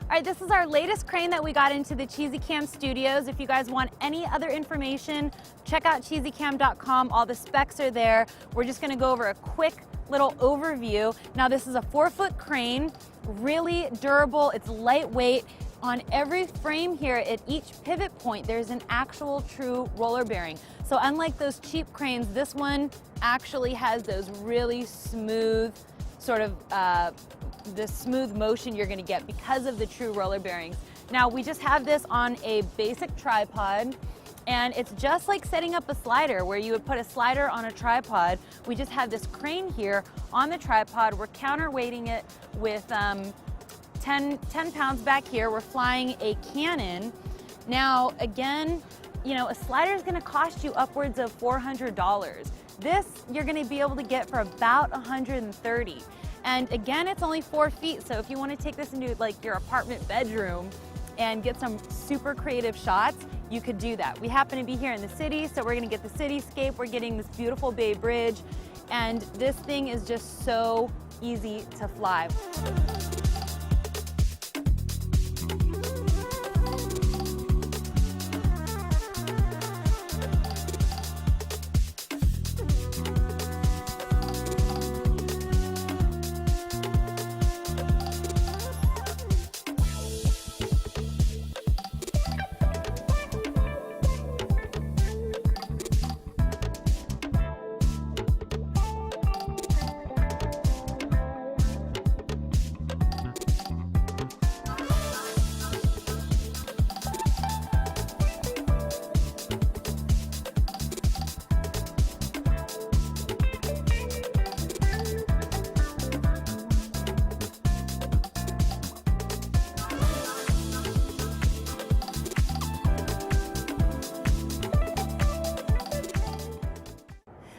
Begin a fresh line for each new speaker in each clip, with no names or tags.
All right, this is our latest crane that we got into the CheesyCam studios. If you guys want any other information, check out cheesycam.com. All the specs are there. We're just gonna go over a quick little overview. Now, this is a 4-foot crane, really durable, it's lightweight. On every frame here, at each pivot point, there's an actual true roller bearing. So unlike those cheap cranes, this one actually has those really smooth, sort of the smooth motion you're gonna get because of the true roller bearings. Now, we just have this on a basic tripod, and it's just like setting up a slider where you would put a slider on a tripod. We just have this crane here on the tripod. We're counterweighting it with 10 pounds back here. We're flying a Canon. Now, again, you know, a slider is gonna cost you upwards of $400. This, you're gonna be able to get for about $130. And again, it's only 4 feet, so if you want to take this into like your apartment bedroom and get some super creative shots, you could do that. We happen to be here in the city, so we're gonna get the cityscape. We're getting this beautiful Bay Bridge, and this thing is just so easy to fly.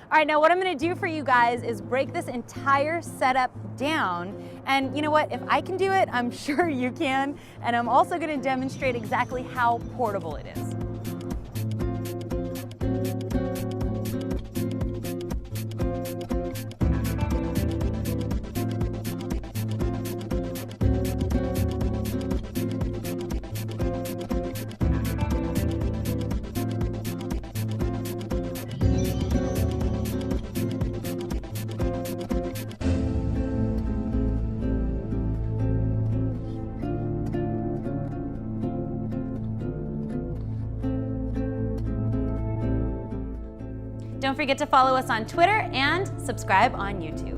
All right, now what I'm gonna do for you guys is break this entire setup down. And you know what, if I can do it, I'm sure you can. And I'm also gonna demonstrate exactly how portable it is. Don't forget to follow us on Twitter and subscribe on YouTube.